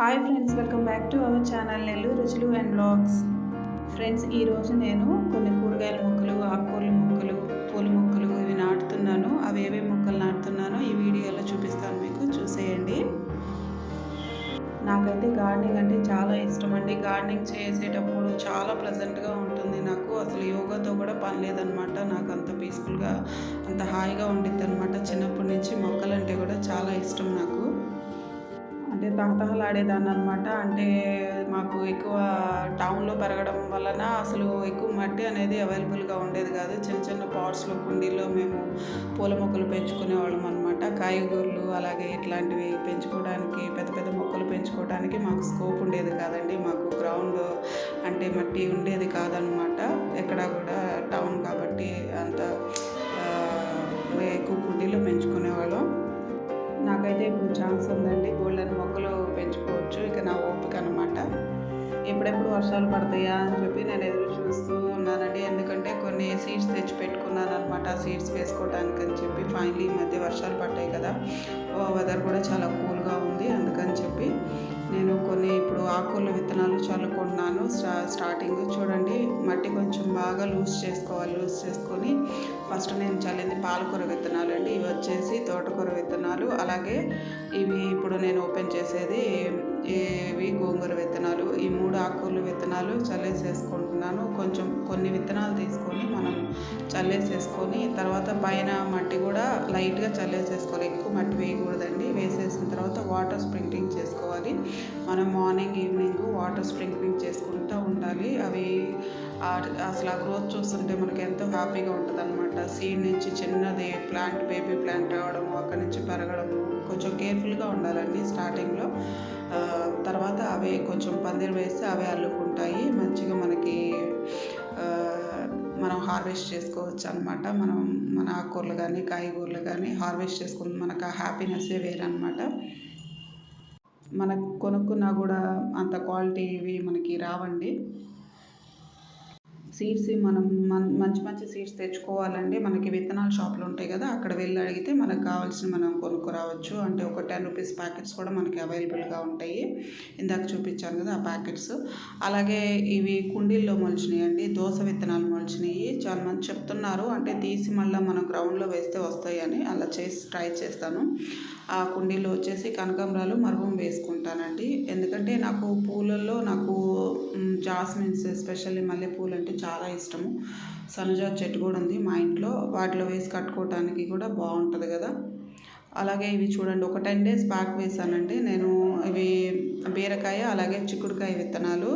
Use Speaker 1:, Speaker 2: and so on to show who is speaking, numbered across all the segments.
Speaker 1: Hi friends, welcome back to our channel Nellore రుచులు and blogs. Friends, ఈరోజు నేను కొన్ని కూరగాయల మొక్కలు, ఆకుకూరల మొక్కలు, పూల మొక్కలు ఇవి నాటుతున్నాను. అవి ఏవే మొక్కలు నాటుతున్నానో ఈ వీడియోలో చూపిస్తాను, మీకు చూసేయండి. నాకైతే గార్డెనింగ్ అంటే చాలా ఇష్టం అండి. గార్డెనింగ్ చేసేటప్పుడు చాలా ప్లెజెంట్గా ఉంటుంది. నాకు అసలు యోగాతో కూడా పని లేదనమాట. నాకు అంత పీస్ఫుల్గా, అంత హాయిగా ఉండిద్ది అనమాట. చిన్నప్పటి నుంచి మొక్కలంటే కూడా చాలా ఇష్టం నాకు. అంటే తహతహలాడేదాన్ని అనమాట. అంటే మాకు ఎక్కువ టౌన్లో పెరగడం వలన అసలు ఎక్కువ మట్టి అనేది అవైలబుల్గా ఉండేది కాదు. చిన్న చిన్న పాట్స్లో, కుండీల్లో మేము పూల మొక్కలు పెంచుకునేవాళ్ళం అనమాట. కాయగూరలు అలాగే ఇట్లాంటివి పెంచుకోవడానికి, పెద్ద పెద్ద మొక్కలు పెంచుకోవడానికి మాకు స్కోప్ ఉండేది కాదండి. మాకు గ్రౌండ్ అంటే మట్టి ఉండేది కాదనమాట. ఎక్కడా కూడా టౌన్ కాబట్టి అంత ఎక్కువ కుండీలో పెంచుకునేవాళ్ళం. నాకైతే ఇప్పుడు ఛాన్స్ ఉందండి, బోల్డెన్ మొక్కలు పెంచుకోవచ్చు. ఇక నా ఓపిక అనమాట. ఎప్పుడెప్పుడు వర్షాలు పడతాయా అని చెప్పి నేను ఎదురు చూస్తూ ఉన్నానండి. ఎందుకంటే కొన్ని సీడ్స్ తెచ్చి పెట్టుకున్నాను అనమాట, ఆ సీడ్స్ వేసుకోవడానికి అని చెప్పి. ఫైనలీ ఈ మధ్య వర్షాలు పడ్డాయి కదా, వెదర్ కూడా చాలా కూల్గా ఉంది. అందుకని చెప్పి నేను కొన్ని ఇప్పుడు ఆకుకూరల విత్తనాలు చల్లుకుంటున్నాను. స్టార్టింగ్ చూడండి, మట్టి కొంచెం బాగా లూజ్ చేసుకోవాలి. లూజ్ చేసుకొని ఫస్ట్ నేను చల్లింది పాలకూర విత్తనాలు అండి. ఇవి వచ్చేసి తోటకూర విత్తనాలు. అలాగే ఇవి ఇప్పుడు నేను ఓపెన్ చేసేది ఇవి గోంగూర విత్తనాలు. ఈ 3 ఆకుకూరల విత్తనాలు చల్లేసేసుకుంటున్నాను. కొన్ని విత్తనాలు తీసుకొని మనం చల్లేసేసుకొని తర్వాత పైన మట్టి కూడా లైట్గా చల్లేసేసుకోవాలి. ఎక్కువ మట్టి వేయకూడదండి. వేసేసిన తర్వాత వాటర్ స్ప్రింక్లింగ్ చేసుకోవాలి. మనం మార్నింగ్ ఈవినింగ్ వాటర్ స్ప్రింక్లింగ్ చేసుకుంటూ ఉండాలి. అవి అసలు ఆ గ్రోత్ చూస్తుంటే మనకి ఎంతో హ్యాపీగా ఉంటుంది అనమాట. సీడ్ నుంచి చిన్నది ప్లాంట్, బేబీ ప్లాంట్ రావడము, అక్కడి నుంచి పెరగడము. కొంచెం కేర్ఫుల్గా ఉండాలండి స్టార్టింగ్లో. తర్వాత అవే కొంచెం పందిరి వేస్తే అవే అల్లుకుంటాయి. మంచిగా మనకి మనం హార్వెస్ట్ చేసుకోవచ్చు అనమాట. మన ఆకుకూరలు కానీ కాయగూరలు కానీ హార్వెస్ట్ చేసుకుని మనకు ఆ హ్యాపీనెస్సే వేరనమాట. మనకు కొనుక్కున్నా కూడా అంత క్వాలిటీ ఇవి మనకి రావండి. సీడ్స్ మనం మంచి మంచి సీడ్స్ తెచ్చుకోవాలండి. మనకి విత్తనాల షాపులు ఉంటాయి కదా, అక్కడ వెళ్ళి అడిగితే మనకు కావాల్సిన మనం కొనుక్కురావచ్చు. అంటే ఒక 10 రూపీస్ ప్యాకెట్స్ కూడా మనకి అవైలబుల్గా ఉంటాయి. ఇందాక చూపించాను కదా ఆ ప్యాకెట్స్. అలాగే ఇవి కుండీల్లో మొలిచినాయండి, దోస విత్తనాలు మొలిచినాయి. చాలా మంది చెప్తున్నారు, అంటే తీసి మళ్ళీ మనం గ్రౌండ్లో వేస్తే వస్తాయని. అలా చేసి ట్రై చేస్తాను. ఆ కుండీలో వచ్చేసి కనకాంబరాలు, మరువం వేసుకుంటానండి. ఎందుకంటే నాకు పూలల్లో జాస్మిన్స్, ఎస్పెషల్లీ మల్లెపూలు అంటే చాలా ఇష్టము. సన్నజాజి చెట్టు కూడా ఉంది మా ఇంట్లో. వాటిలో వేసి కట్టుకోవడానికి కూడా బాగుంటుంది కదా. అలాగే ఇవి చూడండి, ఒక 10 days బ్యాక్ వేసానండి నేను. ఇవి బీరకాయ అలాగే చిక్కుడుకాయ విత్తనాలు.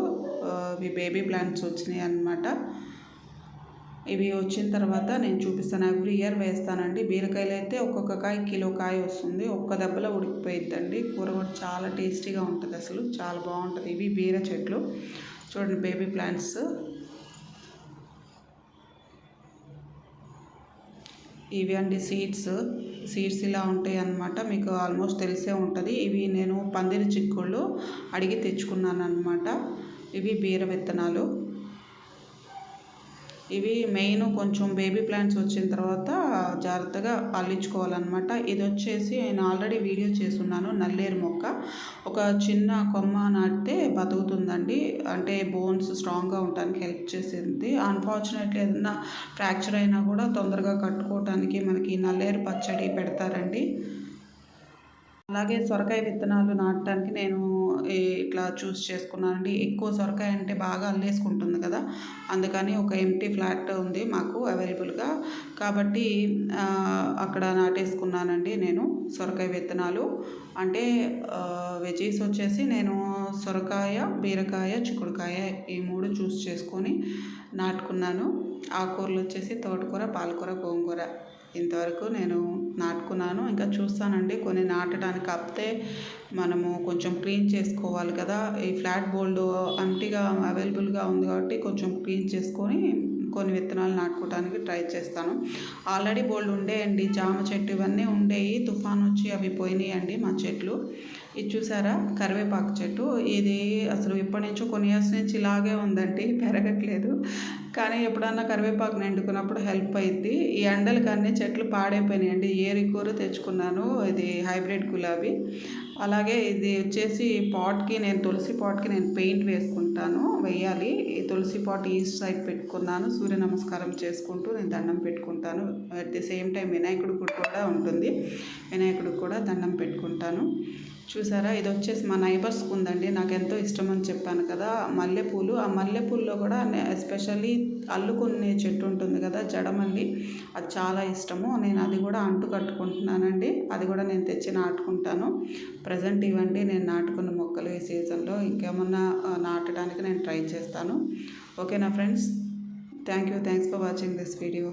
Speaker 1: ఇవి బేబీ ప్లాంట్స్ వచ్చినాయి అన్నమాట. ఇవి వచ్చిన తర్వాత నేను చూపిస్తాను. ఎవ్రీ ఇయర్ వేస్తానండి. బీరకాయలు అయితే ఒక్కొక్క కాయ కిలో కాయ వస్తుంది. ఒక్క దెబ్బలో ఉడికిపోయిద్దండి. కూర కూడా చాలా టేస్టీగా ఉంటుంది, అసలు చాలా బాగుంటుంది. ఇవి బీర చెట్లు చూడండి, బేబీ ప్లాంట్స్. ఇవి అండి సీడ్స్ ఇలా ఉంటాయి అన్నమాట. మీకు ఆల్మోస్ట్ తెలిసే ఉంటుంది. ఇవి నేను పందిరి చిక్కుళ్ళు అడిగి తెచ్చుకున్నాను అన్నమాట. ఇవి బీర విత్తనాలు. ఇవి మెయిన్ కొంచెం బేబీ ప్లాంట్స్ వచ్చిన తర్వాత జాగ్రత్తగా అల్లించుకోవాలన్నమాట. ఇది వచ్చేసి నేను ఆల్రెడీ వీడియో చేస్తున్నాను. నల్లేరు మొక్క ఒక చిన్న కొమ్మ నాటితే బతుకుతుందండి. అంటే బోన్స్ స్ట్రాంగ్గా ఉండడానికి హెల్ప్ చేసింది. అన్ఫార్చునేట్లీ ఏదైనా ఫ్రాక్చర్ అయినా కూడా తొందరగా కట్టుకోవడానికి మనకి నల్లేరు పచ్చడి పెడతారండి. అలాగే సొరకాయ విత్తనాలు నాటడానికి నేను ఇట్లా చూస్ చేసుకున్నానండి. ఎక్కువ సొరకాయ అంటే బాగా అల్లేసుకుంటుంది కదా, అందుకని ఒక ఎంటీ ఫ్లాట్ ఉంది మాకు అవైలబుల్గా. కాబట్టి అక్కడ నాటేసుకున్నానండి నేను సొరకాయ విత్తనాలు. అంటే వెజీస్ వచ్చేసి నేను సొరకాయ, బీరకాయ, చిక్కుడుకాయ ఈ 3 చూస్ చేసుకొని నాటుకున్నాను. ఆకుకూరలు వచ్చేసి తోటకూర, పాలకూర, గోంగూర ఇంతవరకు నేను నాటుకున్నాను. ఇంకా చూస్తానండి, కొన్ని నాటడానికి కాకపోతే మనము కొంచెం క్లీన్ చేసుకోవాలి కదా. ఈ ఫ్లాట్ బోల్డ్ అంటిగా అవైలబుల్గా ఉంది కాబట్టి కొంచెం క్లీన్ చేసుకొని కొన్ని విత్తనాలు నాటుకోవడానికి ట్రై చేస్తాను. ఆల్రెడీ బోల్డ్ ఉండేయండి, జామ చెట్టు ఇవన్నీ ఉండేవి. తుఫాన్ వచ్చి అవి పోయినాయండి మా చెట్లు. ఇది చూసారా, కరివేపాకు చెట్టు. ఇది అసలు ఇప్పటి నుంచో కొన్ని ఇయర్స్ నుంచి ఇలాగే ఉందండి, పెరగట్లేదు. కానీ ఎప్పుడన్నా కరివేపాకుని ఎండుకున్నప్పుడు హెల్ప్ అయ్యిద్ది. ఈ ఎండలకి అన్ని చెట్లు పాడైపోయినాయండి. ఏరికూర తెచ్చుకున్నాను. ఇది హైబ్రిడ్ గులాబీ. అలాగే ఇది వచ్చేసి తులసి పాట్‌కి నేను పెయింట్ వెయ్యాలి. ఈ తులసి పాట్ ఈస్ట్ సైడ్ పెట్టుకున్నాను. సూర్య నమస్కారం చేసుకుంటూ నేను దండం పెట్టుకుంటాను. అట్ ది సేమ్ టైం వినాయకుడి గుడి కూడా ఉంటుంది. వినాయకుడికి కూడా దండం పెట్టుకుంటాను. చూసారా, ఇది వచ్చేసి మా నైబర్స్‌కి ఉందండి. నాకెంతో ఇష్టమని చెప్పాను కదా! మల్లెపూలు. ఆ మల్లెపూల్లో కూడా ఎస్పెషల్లీ అల్లుకునే చెట్టు ఉంటుంది కదా, జడమల్లి. అది చాలా ఇష్టము. నేను అది కూడా అంటు కట్టుకుంటున్నానండి. అది కూడా నేను తెచ్చి నాటుకుంటాను. ప్రజెంట్ ఇవ్వండి నేను నాటుకున్న మొక్కలు ఈ సీజన్‌లో. ఇంకేమన్నా నాటడానికి నేను ట్రై చేస్తాను. ఓకేనా friends? Thanks for watching this video.